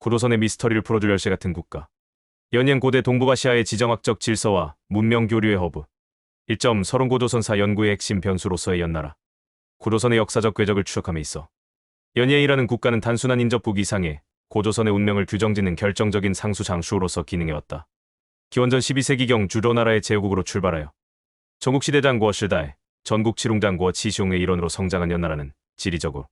고조선의 미스터리를 풀어줄 열쇠 같은 국가. 연행 고대 동북아시아의 지정학적 질서와 문명 교류의 허브. 1점 서론 고조선사 연구의 핵심 변수로서의 연나라. 고조선의 역사적 궤적을 추적함에 있어 연예이라는 국가는 단순한 인접국 이상의 고조선의 운명을 규정짓는 결정적인 상수 장수로서 기능해왔다. 기원전 12세기경 주로나라의 제후국으로 출발하여 전국시대 장구어 시다에 전국 칠웅장구어 치시웅의 일원으로 성장한 연나라는 지리적으로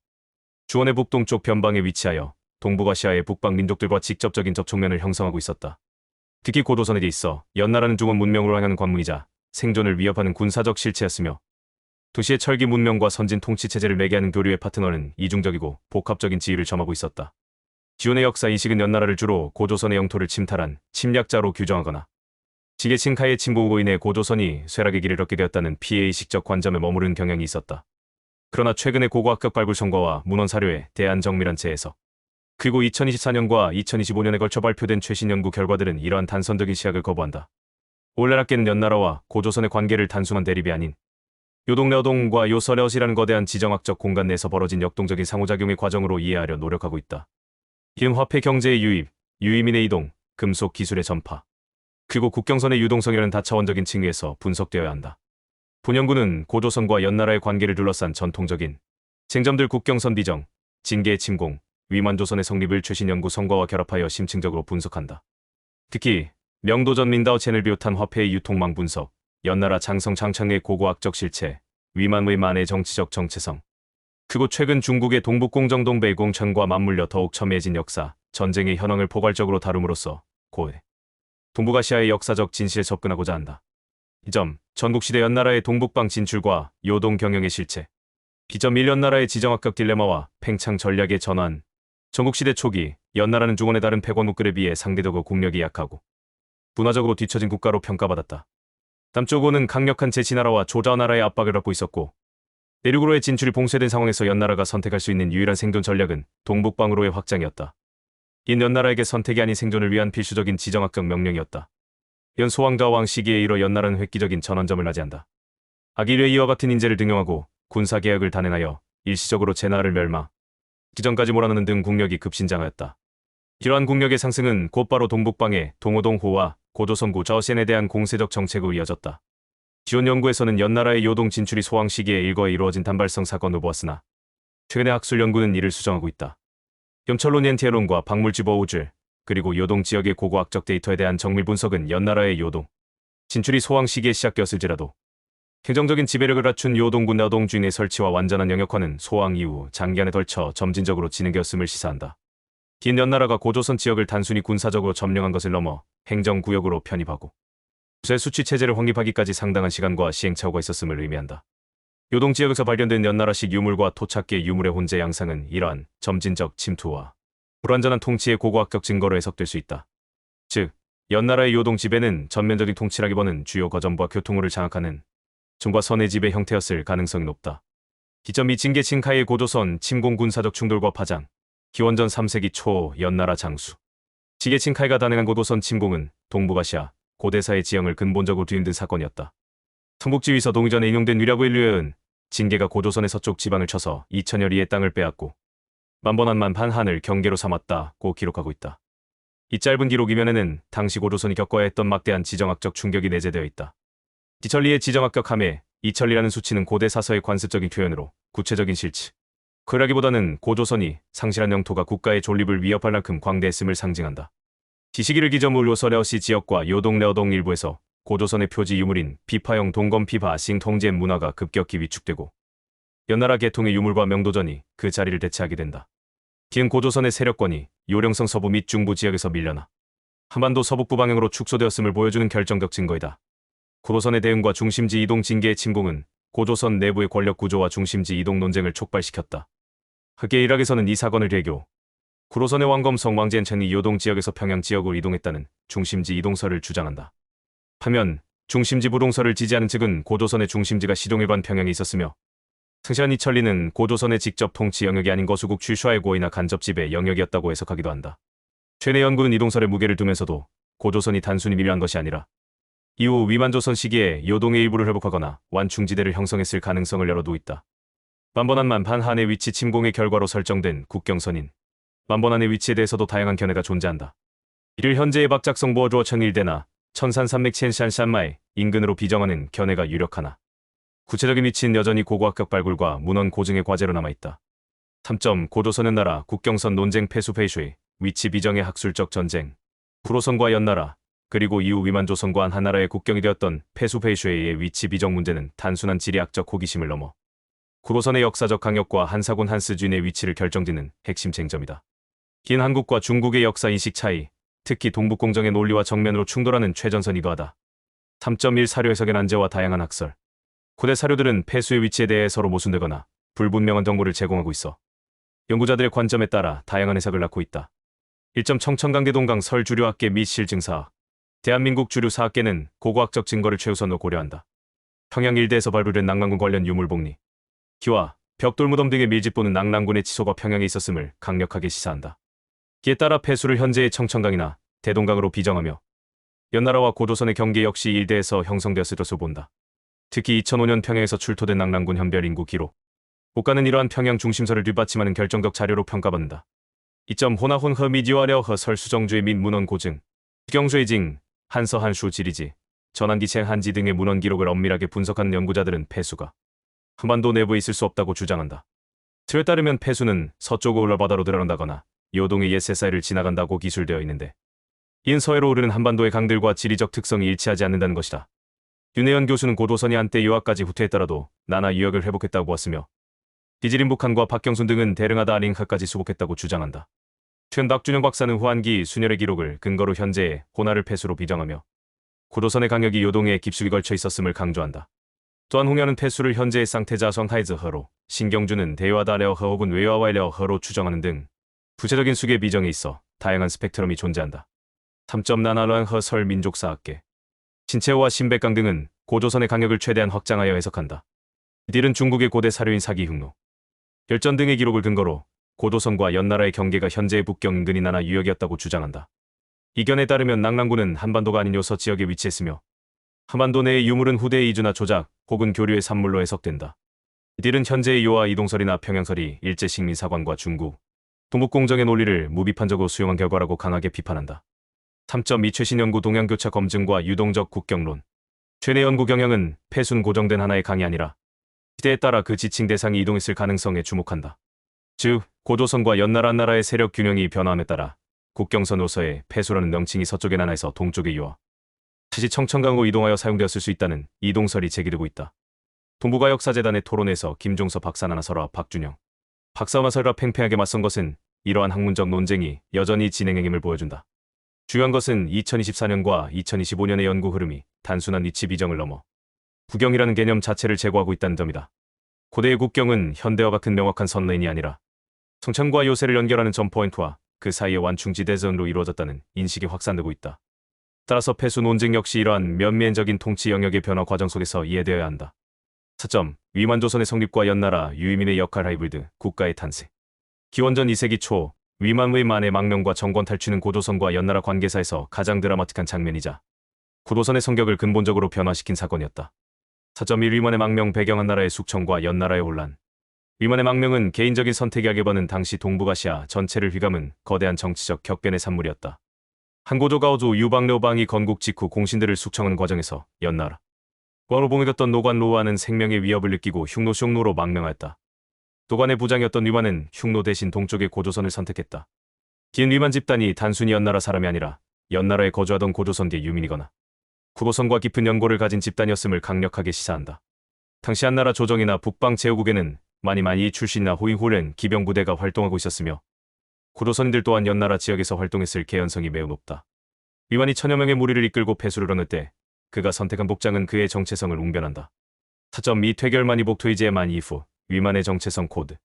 주원의 북동쪽 변방에 위치하여 동북아시아의 북방 민족들과 직접적인 접촉면을 형성하고 있었다. 특히 고조선에 있어 연나라는 중원 문명으로 향하는 관문이자 생존을 위협하는 군사적 실체였으며 도시의 철기 문명과 선진 통치 체제를 매개하는 교류의 파트너는 이중적이고 복합적인 지위를 점하고 있었다. 기원의 역사 인식은 연나라를 주로 고조선의 영토를 침탈한 침략자로 규정하거나 지게 칭카이의 침공으로 인해 고조선이 쇠락의 길을 얻게 되었다는 피해의식적 관점에 머무른 경향이 있었다. 그러나 최근의 고고학적 발굴 성과와 문헌 사료에 대한 정밀한 재해석 그리고 2024년과 2025년에 걸쳐 발표된 최신 연구 결과들은 이러한 단선적인 시각을 거부한다. 올라락계는 연나라와 고조선의 관계를 단순한 대립이 아닌 요동려동과 요서려시라는 거대한 지정학적 공간 내에서 벌어진 역동적인 상호작용의 과정으로 이해하려 노력하고 있다. 이은 화폐 경제의 유입, 유의민의 이동, 금속 기술의 전파, 그리고 국경선의 유동성이라는 다차원적인 층위에서 분석되어야 한다. 본 연구는 고조선과 연나라의 관계를 둘러싼 전통적인 쟁점들 국경선 비정, 징계의 침공, 위만조선의 성립을 최신 연구 성과와 결합하여 심층적으로 분석한다. 특히 명도전 민다오 첸을 비롯한 화폐의 유통망 분석, 연나라 장성 장창의 고고학적 실체, 위만의 만의 정치적 정체성, 그리고 최근 중국의 동북공정동 베이공천과 맞물려 더욱 첨예해진 역사, 전쟁의 현황을 포괄적으로 다룸으로써 고해 동북아시아의 역사적 진실에 접근하고자 한다. 이 점, 전국시대 연나라의 동북방 진출과 요동 경영의 실체, 비점 1 연나라의 지정학적 딜레마와 팽창 전략의 전환, 전국시대 초기, 연나라는 중원의 다른 패권국들에 비해 상대적으로 국력이 약하고 문화적으로 뒤처진 국가로 평가받았다. 남쪽으로는 강력한 제치나라와 조자나라의 압박을 받고 있었고 내륙으로의 진출이 봉쇄된 상황에서 연나라가 선택할 수 있는 유일한 생존 전략은 동북방으로의 확장이었다. 이는 연나라에게 선택이 아닌 생존을 위한 필수적인 지정학적 명령이었다. 연 소왕좌왕 시기에 이뤄 연나라는 획기적인 전환점을 맞이한다. 아기뢰 이와 같은 인재를 등용하고 군사개혁을 단행하여 일시적으로 제나라를 멸망, 기전까지 몰아넣는 등 국력이 급신장하였다. 이러한 국력의 상승은 곧바로 동북방의 동호동호와 고조선구 저센에 대한 공세적 정책으로 이어졌다. 지원 연구에서는 연나라의 요동 진출이 소왕 시기에 일거에 이루어진 단발성 사건으로 보았으나 최근의 학술 연구는 이를 수정하고 있다. 염철론 엔티에론과 박물지버 우질, 그리고 요동 지역의 고고학적 데이터에 대한 정밀 분석은 연나라의 요동 진출이 소왕 시기에 시작되었을지라도 행정적인 지배력을 갖춘 요동군 나동주인의 설치와 완전한 영역화는 소왕 이후 장기간에 걸쳐 점진적으로 진행되었음을 시사한다. 긴 연나라가 고조선 지역을 단순히 군사적으로 점령한 것을 넘어 행정구역으로 편입하고 구세 수취 체제를 확립하기까지 상당한 시간과 시행착오가 있었음을 의미한다. 요동 지역에서 발견된 연나라식 유물과 토착계 유물의 혼재 양상은 이러한 점진적 침투와 불완전한 통치의 고고학적 증거로 해석될 수 있다. 즉, 연나라의 요동 지배는 전면적인 통치라기보다는 주요 거점과 교통로를 장악하는 중과 선의 지배 형태였을 가능성이 높다. 기점 2 징계 칭카이의 고조선 침공 군사적 충돌과 파장, 기원전 3세기 초 연나라 장수 지게 칭카이가 단행한 고조선 침공은 동북아시아 고대사의 지형을 근본적으로 뒤흔든 사건이었다. 삼국지휘서 동의전에 인용된 위략의 류에은 징계가 고조선의 서쪽 지방을 쳐서 2000여 리의 땅을 빼앗고 만번한만 반한을 경계로 삼았다고 기록하고 있다. 이 짧은 기록 이면에는 당시 고조선이 겪어야 했던 막대한 지정학적 충격이 내재되어 있다. 이천리의 지정학적 함해, 이천리라는 수치는 고대 사서의 관습적인 표현으로 구체적인 실체, 그라기보다는 고조선이 상실한 영토가 국가의 존립을 위협할 만큼 광대했음을 상징한다. 지시기를 기점으로 요서려시 지역과 요동려동 일부에서 고조선의 표지 유물인 비파형 동검피바 싱통제 문화가 급격히 위축되고 연나라 계통의 유물과 명도전이 그 자리를 대체하게 된다. 기은 고조선의 세력권이 요령성 서부 및 중부 지역에서 밀려나 한반도 서북부 방향으로 축소되었음을 보여주는 결정적 증거이다. 고조선의 대응과 중심지 이동 징계의 침공은 고조선 내부의 권력 구조와 중심지 이동 논쟁을 촉발시켰다. 흑계 일학에서는 이 사건을 계기로 고조선의 왕검성 왕젠첸이 요동 지역에서 평양 지역으로 이동했다는 중심지 이동설을 주장한다. 반면 중심지 부동설을 지지하는 측은 고조선의 중심지가 시동일반 평양에 있었으며 승실한 이천리는 고조선의 직접 통치 영역이 아닌 거수국 취슈아의 고이나 간접 지배 영역이었다고 해석하기도 한다. 최내 연구는 이동설의 무게를 두면서도 고조선이 단순히 밀려한 것이 아니라 이후 위만조선 시기에 요동의 일부를 회복하거나 완충지대를 형성했을 가능성을 열어두고 있다. 만번한만 반한의 위치 침공의 결과로 설정된 국경선인 만번안의 위치에 대해서도 다양한 견해가 존재한다. 이를 현재의 박작성 보어주어 청일대나 천산산맥 첸샨산마의 인근으로 비정하는 견해가 유력하나 구체적인 위치는 여전히 고고학격 발굴과 문헌 고증의 과제로 남아있다. 3. 고조선의 나라 국경선 논쟁 폐수 페이슈의 위치 비정의 학술적 전쟁 구로선과 연나라 그리고 이후 위만조선과 한나라의 국경이 되었던 폐수 페이슈의 위치 비정 문제는 단순한 지리학적 호기심을 넘어 구로선의 역사적 강역과 한사군 한스주인의 위치를 결정짓는 핵심 쟁점이다. 긴 한국과 중국의 역사 인식 차이, 특히 동북공정의 논리와 정면으로 충돌하는 최전선이기도 하다. 3.1 사료 해석의 난제와 다양한 학설. 고대 사료들은 폐수의 위치에 대해 서로 모순되거나 불분명한 정보를 제공하고 있어 연구자들의 관점에 따라 다양한 해석을 낳고 있다. 1점 청천강계 동강 설주류학계 및 실증사학. 대한민국 주류 사학계는 고고학적 증거를 최우선으로 고려한다. 평양 일대에서 발굴된 낙랑군 관련 유물복리, 기와 벽돌무덤 등의 밀집보는 낙랑군의 치소가 평양에 있었음을 강력하게 시사한다. 이에 따라 폐수를 현재의 청천강이나 대동강으로 비정하며 연나라와 고조선의 경계 역시 일대에서 형성되었을 것으로 본다. 특히 2005년 평양에서 출토된 낙랑군 현별 인구 기록. 국가는 이러한 평양 중심설을 뒷받침하는 결정적 자료로 평가받는다. 2점 호나혼 허 미디어하려 허 설수정주의 및 문헌 고증, 경수의징, 한서 한수 지리지, 전한기생 한지 등의 문헌 기록을 엄밀하게 분석한 연구자들은 폐수가 한반도 내부에 있을 수 없다고 주장한다. 틀에 따르면 폐수는 서쪽 울러바다로 들어간다거나 요동의 예세사이를 지나간다고 기술되어 있는데 이는 서해로 오르는 한반도의 강들과 지리적 특성이 일치하지 않는다는 것이다. 윤혜연 교수는 고도선이 한때 유학까지 후퇴했더라도 나나 유역을 회복했다고 보았으며 디지린 북한과 박경순 등은 대릉하다 아링하까지 수복했다고 주장한다. 최근 박준영 박사는 후한기 순열의 기록을 근거로 현재의 호나를 폐수로 비정하며 고도선의 강역이 요동에 깊숙이 걸쳐 있었음을 강조한다. 또한 홍현은 폐수를 현재의 상태자성 하이즈 허로, 신경주는 대화다레어 허 혹은 외화와일레어 허로 추정하는 등 구체적인 수계 비정에 있어 다양한 스펙트럼이 존재한다. 3점 나나로한 허설 민족사학계. 신채호와 신백강 등은 고조선의 강역을 최대한 확장하여 해석한다. 이들은 중국의 고대 사료인 사기흉노, 열전 등의 기록을 근거로 고조선과 연나라의 경계가 현재의 북경 인근이 나나 유역이었다고 주장한다. 이 견에 따르면 낙랑군은 한반도가 아닌 요서 지역에 위치했으며 한반도 내의 유물은 후대의 이주나 조작 혹은 교류의 산물로 해석된다. 이들은 현재의 요하 이동설이나 평양설이 일제 식민사관과 중국, 동북공정의 논리를 무비판적으로 수용한 결과라고 강하게 비판한다. 3.2 최신 연구 동양교차 검증과 유동적 국경론. 최내 연구 경향은 폐수는 고정된 하나의 강이 아니라 시대에 따라 그 지칭 대상이 이동했을 가능성에 주목한다. 즉, 고조선과 연나라 나라의 세력 균형이 변화함에 따라 국경선으로서의 폐수라는 명칭이 서쪽의 나라에서 동쪽의 유화, 다시 청천강으로 이동하여 사용되었을 수 있다는 이동설이 제기되고 있다. 동북아역사재단의 토론에서 김종서 박사나나설과 박준영 박사마설과 팽팽하게 맞선 것은 이러한 학문적 논쟁이 여전히 진행행임을 보여준다. 중요한 것은 2024년과 2025년의 연구 흐름이 단순한 위치 비정을 넘어 국경이라는 개념 자체를 제고하고 있다는 점이다. 고대의 국경은 현대와 같은 명확한 선레인이 아니라 성천과 요새를 연결하는 점포인트와 그 사이의 완충지대전으로 이루어졌다는 인식이 확산되고 있다. 따라서 폐수 논쟁 역시 이러한 면면적인 통치 영역의 변화 과정 속에서 이해되어야 한다. 4점 위만조선의 성립과 연나라 유이민의 역할 하이브리드 국가의 탄생. 기원전 2세기 초 위만의 만의 망명과 정권 탈취는 고조선과 연나라 관계사에서 가장 드라마틱한 장면이자 고조선의 성격을 근본적으로 변화시킨 사건이었다. 4.1 위만의 망명 배경 한나라의 숙청과 연나라의 혼란. 위만의 망명은 개인적인 선택이 악에버는 당시 동북아시아 전체를 휘감은 거대한 정치적 격변의 산물이었다. 한고조 가오조 유방려방이 건국 직후 공신들을 숙청하는 과정에서 연나라 과로 봉해졌던 노관 로우아는 생명의 위협을 느끼고 흉노 망명하였다. 노관의 부장이었던 위만은 흉노 대신 동쪽의 고조선을 선택했다. 긴 위만 집단이 단순히 연나라 사람이 아니라 연나라에 거주하던 고조선계 유민이거나 구로선과 깊은 연고를 가진 집단이었음을 강력하게 시사한다. 당시 한나라 조정이나 북방 제후국에는 많이 출신이나 호위호련 기병부대가 활동하고 있었으며 구로선인들 또한 연나라 지역에서 활동했을 개연성이 매우 높다. 위만이 천여 명의 무리를 이끌고 폐수를 얻을 때 그가 선택한 복장은 그의 정체성을 웅변한다. 4.2 퇴결만이 복퇴이지의 만 이후 위만의 정체성 코드.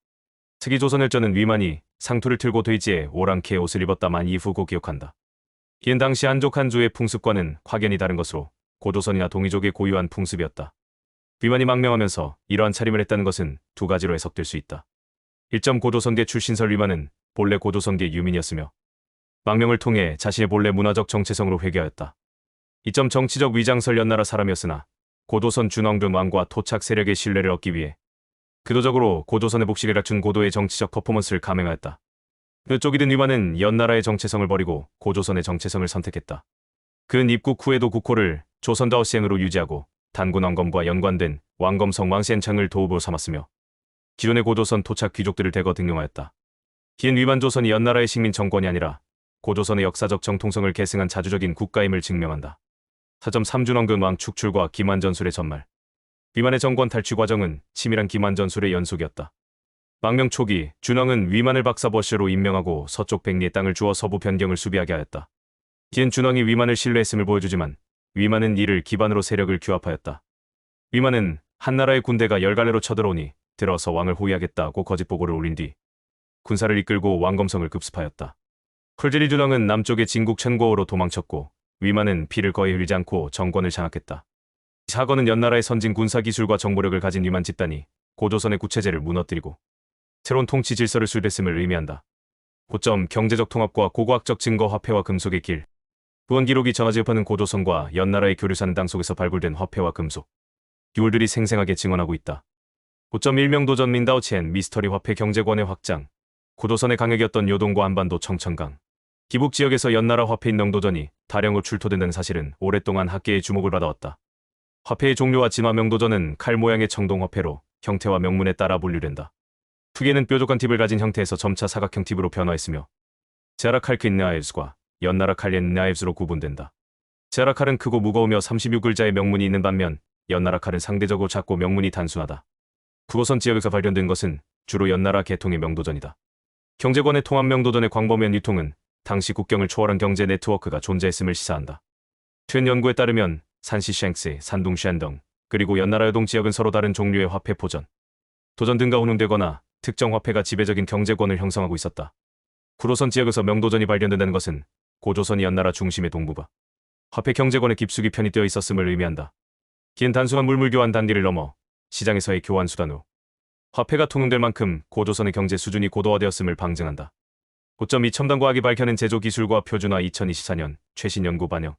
특히 조선일전은 위만이 상투를 틀고 돼지의 오랑캐 옷을 입었다 만 이후고 기억한다. 이는 당시 한족 한주의 풍습과는 확연히 다른 것으로 고조선이나 동이족의 고유한 풍습이었다. 위만이 망명하면서 이러한 차림을 했다는 것은 두 가지로 해석될 수 있다. 1점 고조선계 출신설 위만은 본래 고조선계 유민이었으며 망명을 통해 자신의 본래 문화적 정체성으로 회귀하였다. 2점 정치적 위장설 연나라 사람이었으나 고조선 준왕둔 왕과 토착 세력의 신뢰를 얻기 위해 의도적으로 고조선의 복식을 갖춘 고도의 정치적 퍼포먼스를 감행하였다. 그쪽이 된 위만은 연나라의 정체성을 버리고 고조선의 정체성을 선택했다. 그는 입국 후에도 국호를 조선다오시행으로 유지하고 단군 왕검과 연관된 왕검성 왕시엔창을 도읍으로 삼았으며 기존의 고조선 토착 귀족들을 대거 등용하였다. 기엔 위만 조선이 연나라의 식민 정권이 아니라 고조선의 역사적 정통성을 계승한 자주적인 국가임을 증명한다. 4.3준원근 왕 축출과 기만전술의 전말. 위만의 정권 탈취 과정은 치밀한 기만전술의 연속이었다. 망명 초기 준왕은 위만을 박사버시로 임명하고 서쪽 백리의 땅을 주어 서부 변경을 수비하게 하였다. 기엔 준왕이 위만을 신뢰했음을 보여주지만 위만은 이를 기반으로 세력을 규합하였다. 위만은 한나라의 군대가 열갈래로 쳐들어오니 들어서 왕을 호위하겠다고 거짓 보고를 올린 뒤 군사를 이끌고 왕검성을 급습하였다. 콜제리 준왕은 남쪽의 진국 천고으로 도망쳤고 위만은 피를 거의 흘리지 않고 정권을 장악했다. 사건은 연나라의 선진 군사 기술과 정보력을 가진 위만 집단이 고조선의 구체제를 무너뜨리고 새로운 통치 질서를 수립했음을 의미한다. 고점 경제적 통합과 고고학적 증거 화폐와 금속의 길. 부원 기록이 전하지업하는 고조선과 연나라의 교류사는 땅속에서 발굴된 화폐와 금속, 유물들이 생생하게 증언하고 있다. 고점 일명도전 민다오첸 미스터리 화폐 경제권의 확장. 고조선의 강역이었던 요동과 한반도 청천강, 기북 지역에서 연나라 화폐인 명도전이 다량으로 출토된다는 사실은 오랫동안 학계의 주목을 받아왔다. 화폐의 종류와 진화 명도전은 칼 모양의 청동화폐로 형태와 명문에 따라 분류된다. 투기에는 뾰족한 팁을 가진 형태에서 점차 사각형 팁으로 변화했으며 제아라 칼크인 나이브스과 연나라 칼린 나이브스로 구분된다. 제아라 칼은 크고 무거우며 36글자의 명문이 있는 반면 연나라 칼은 상대적으로 작고 명문이 단순하다. 구로선 지역에서 발견된 것은 주로 연나라 계통의 명도전이다. 경제권의 통합 명도전의 광범위한 유통은 당시 국경을 초월한 경제 네트워크가 존재했음을 시사한다. 트웬 연구에 따르면 산시 쉥스, 산둥 쉔덩, 그리고 연나라 여동 지역은 서로 다른 종류의 화폐 포전, 도전 등과 혼용되거나 특정 화폐가 지배적인 경제권을 형성하고 있었다. 구로선 지역에서 명도전이 발견된다는 것은 고조선이 연나라 중심의 동부가 화폐 경제권의 깊숙이 편입되어 있었음을 의미한다. 긴 단순한 물물 교환 단계를 넘어 시장에서의 교환 수단으로 화폐가 통용될 만큼 고조선의 경제 수준이 고도화되었음을 방증한다. 고점 이첨단 과학이 밝혀낸 제조 기술과 표준화 2024년 최신 연구 반영.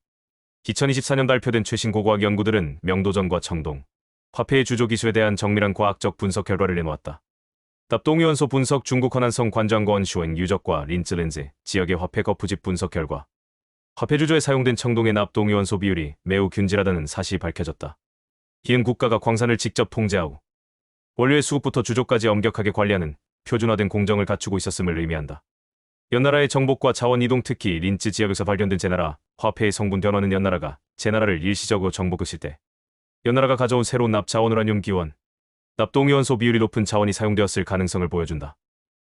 2024년 발표된 최신 고고학 연구들은 명도전과 청동, 화폐의 주조 기술에 대한 정밀한 과학적 분석 결과를 내놓았다. 납동위원소 분석 중국 허난성 관장권 쇼행 유적과 린츠렌즈 지역의 화폐 거푸집 분석 결과 화폐 주조에 사용된 청동의 납동위원소 비율이 매우 균질하다는 사실이 밝혀졌다. 기은 국가가 광산을 직접 통제하고 원료의 수급부터 주조까지 엄격하게 관리하는 표준화된 공정을 갖추고 있었음을 의미한다. 연나라의 정복과 자원 이동 특히 린츠 지역에서 발견된 제나라 화폐의 성분 변화는 연나라가 제나라를 일시적으로 정복했을 때 연나라가 가져온 새로운 납자원 우라늄 기원, 납동위원소 비율이 높은 자원이 사용되었을 가능성을 보여준다.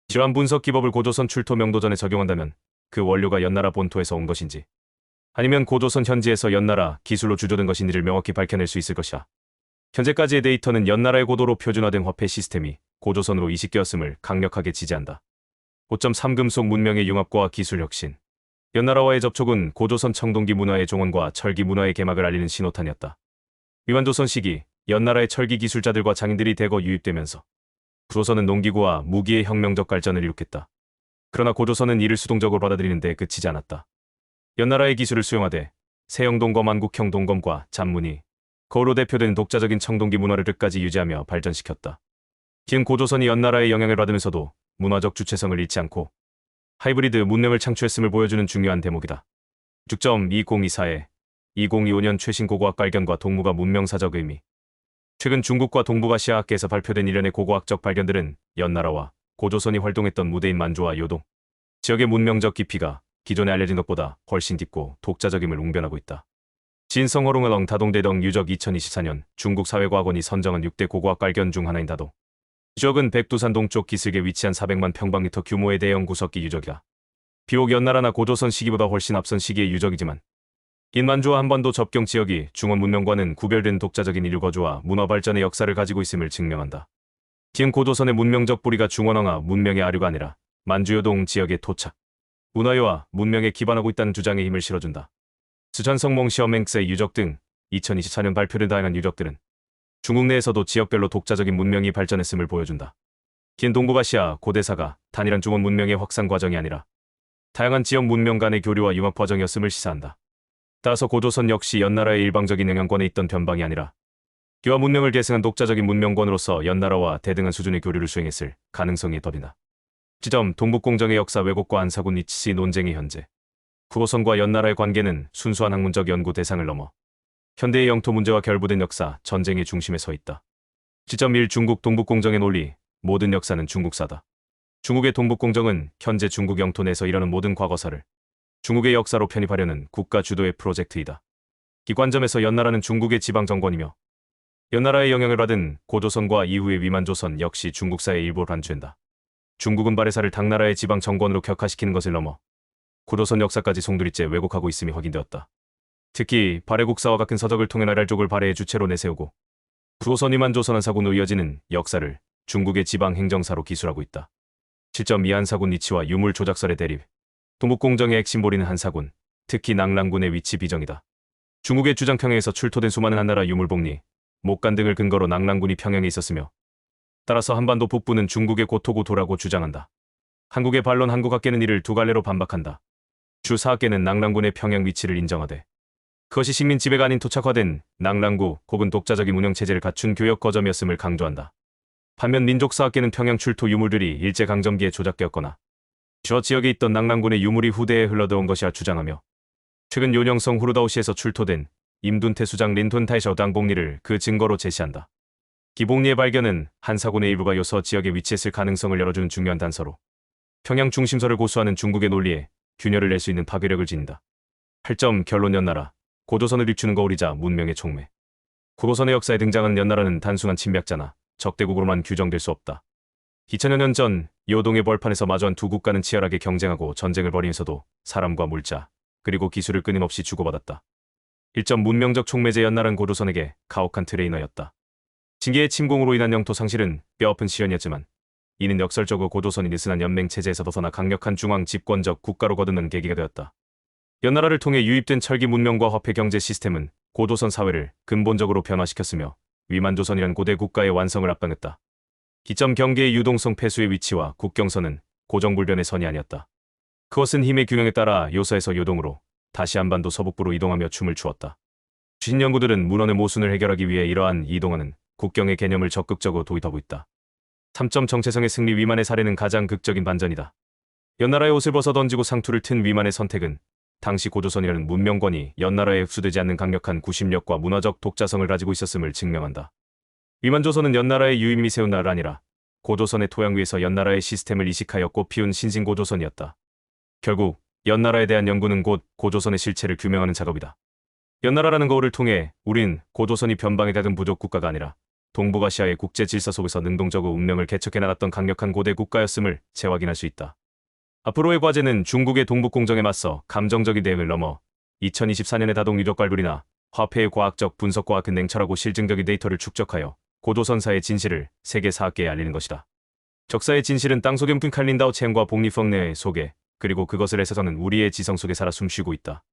이러한 분석 기법을 고조선 출토 명도전에 적용한다면 그 원료가 연나라 본토에서 온 것인지 아니면 고조선 현지에서 연나라 기술로 주조된 것인지를 명확히 밝혀낼 수 있을 것이다. 현재까지의 데이터는 연나라의 고도로 표준화된 화폐 시스템이 고조선으로 이식되었음을 강력하게 지지한다. 5.3 금속 문명의 융합과 기술 혁신. 연나라와의 접촉은 고조선 청동기 문화의 종언과 철기 문화의 개막을 알리는 신호탄이었다. 위만조선 시기 연나라의 철기 기술자들과 장인들이 대거 유입되면서 구조선은 농기구와 무기의 혁명적 발전을 이룩했다. 그러나 고조선은 이를 수동적으로 받아들이는 데 그치지 않았다. 연나라의 기술을 수용하되 세형동검, 한국형 동검과 잔문이 거울로 대표된 독자적인 청동기 문화를 끝까지 유지하며 발전시켰다. 기은 고조선이 연나라의 영향을 받으면서도 문화적 주체성을 잃지 않고 하이브리드 문명을 창출했음을 보여주는 중요한 대목이다. 6.2024에 2025년 최신 고고학 발견과 동무가 문명사적 의미. 최근 중국과 동북아시아 학계에서 발표된 일련의 고고학적 발견들은 연나라와 고조선이 활동했던 무대인 만주와 요동 지역의 문명적 깊이가 기존에 알려진 것보다 훨씬 깊고 독자적임을 웅변하고 있다. 진성허롱어렁 다동대덩 유적 2024년 중국 사회과학원이 선정한 6대 고고학 발견 중 하나인 다동. 유적은 백두산 동쪽 기슭에 위치한 400만 평방미터 규모의 대형 구석기 유적이다. 비록 연나라나 고조선 시기보다 훨씬 앞선 시기의 유적이지만 인만주와 한반도 접경 지역이 중원 문명과는 구별된 독자적인 인류 거주와 문화 발전의 역사를 가지고 있음을 증명한다. 기은 고조선의 문명적 뿌리가 중원왕하 문명의 아류가 아니라 만주요동 지역의 토착, 문화유와 문명에 기반하고 있다는 주장에 힘을 실어준다. 스촨성몽 시어맹스의 유적 등 2024년 발표된 다양한 유적들은 중국 내에서도 지역별로 독자적인 문명이 발전했음을 보여준다. 긴 동북아시아 고대사가 단일한 중원 문명의 확산 과정이 아니라 다양한 지역 문명 간의 교류와 융합 과정이었음을 시사한다. 따라서 고조선 역시 연나라의 일방적인 영향권에 있던 변방이 아니라 기와 문명을 계승한 독자적인 문명권으로서 연나라와 대등한 수준의 교류를 수행했을 가능성이 더빈다. 지점 동북공정의 역사 왜곡과 한사군 니치시 논쟁의 현재. 구호선과 연나라의 관계는 순수한 학문적 연구 대상을 넘어 현대의 영토 문제와 결부된 역사, 전쟁의 중심에 서 있다. 지점 1. 중국 동북공정의 논리. 모든 역사는 중국사다. 중국의 동북공정은 현재 중국 영토 내에서 일어난 모든 과거사를 중국의 역사로 편입하려는 국가 주도의 프로젝트이다. 이 관점에서 연나라는 중국의 지방정권이며 연나라의 영향을 받은 고조선과 이후의 위만조선 역시 중국사의 일부로 간주한다. 중국은 바레사를 당나라의 지방정권으로 격화시키는 것을 넘어 고조선 역사까지 송두리째 왜곡하고 있음이 확인되었다. 특히 바레국사와 같은 서적을 통해 나랄족을 바레의 주체로 내세우고 구조선 위만조선 한사군으로 이어지는 역사를 중국의 지방 행정사로 기술하고 있다. 7점. 이 한사군 니치와 유물 조작설의 대립. 동북공정의 핵심볼이는 한사군, 특히 낭랑군의 위치 비정이다. 중국의 주장 평양에서 출토된 수많은 한나라 유물복리, 목간 등을 근거로 낭랑군이 평양에 있었으며 따라서 한반도 북부는 중국의 고토고토라고 주장한다. 한국의 반론 한국학계는 이를 두 갈래로 반박한다. 주 사학계는 낭랑군의 평양 위치를 인정하되 그것이 식민 지배가 아닌 토착화된 낭랑구 혹은 독자적인 운영체제를 갖춘 교역 거점이었음을 강조한다. 반면 민족사학계는 평양 출토 유물들이 일제강점기에 조작되었거나 저 지역에 있던 낭랑군의 유물이 후대에 흘러들어온 것이라 주장하며 최근 요령성 후르다오시에서 출토된 임둔태 수장 린톤타이셔 당복리를 그 증거로 제시한다. 기복리의 발견은 한사군의 일부가 요서 지역에 위치했을 가능성을 열어주는 중요한 단서로 평양 중심서를 고수하는 중국의 논리에 균열을 낼 수 있는 파괴력을 지닌다. 8점. 결론. 연나라. 고조선을 입추는 거울이자 문명의 촉매. 고조선의 역사에 등장하는 연나라는 단순한 침략자나 적대국으로만 규정될 수 없다. 2000여 년 전 요동의 벌판에서 마주한 두 국가는 치열하게 경쟁하고 전쟁을 벌이면서도 사람과 물자, 그리고 기술을 끊임없이 주고받았다. 1점. 문명적 촉매제. 연나라는 고조선에게 가혹한 트레이너였다. 징계의 침공으로 인한 영토 상실은 뼈아픈 시련이었지만 이는 역설적으로 고조선이 느슨한 연맹체제에서 벗어나 강력한 중앙 집권적 국가로 거듭난 계기가 되었다. 연나라를 통해 유입된 철기 문명과 화폐 경제 시스템은 고조선 사회를 근본적으로 변화시켰으며 위만조선이란 고대 국가의 완성을 앞당했다. 기점. 경계의 유동성. 폐수의 위치와 국경선은 고정불변의 선이 아니었다. 그것은 힘의 균형에 따라 요서에서 요동으로 다시 한반도 서북부로 이동하며 춤을 추었다. 주신 연구들은 문헌의 모순을 해결하기 위해 이러한 이동하는 국경의 개념을 적극적으로 도입하고 있다. 3점. 정체성의 승리. 위만의 사례는 가장 극적인 반전이다. 연나라의 옷을 벗어 던지고 상투를 튼 위만의 선택은 당시 고조선이라는 문명권이 연나라에 흡수되지 않는 강력한 구심력과 문화적 독자성을 가지고 있었음을 증명한다. 위만조선은 연나라의 유임이 세운 나라가 아니라 고조선의 토양 위에서 연나라의 시스템을 이식하여 꽃피운 신신고조선이었다. 결국 연나라에 대한 연구는 곧 고조선의 실체를 규명하는 작업이다. 연나라라는 거울을 통해 우린 고조선이 변방에 닫은 부족 국가가 아니라 동북아시아의 국제 질서 속에서 능동적으로 운명을 개척해 나갔던 강력한 고대 국가였음을 재확인할 수 있다. 앞으로의 과제는 중국의 동북공정에 맞서 감정적인 대응을 넘어 2024년의 다동 유적 발굴이나 화폐의 과학적 분석과 같은 냉철하고 실증적인 데이터를 축적하여 고조선사의 진실을 세계 사학계에 알리는 것이다. 적사의 진실은 땅속에 묵힌 칼린다오 첸과 복리펑네의 속에, 그리고 그것을 해서는 우리의 지성 속에 살아 숨쉬고 있다.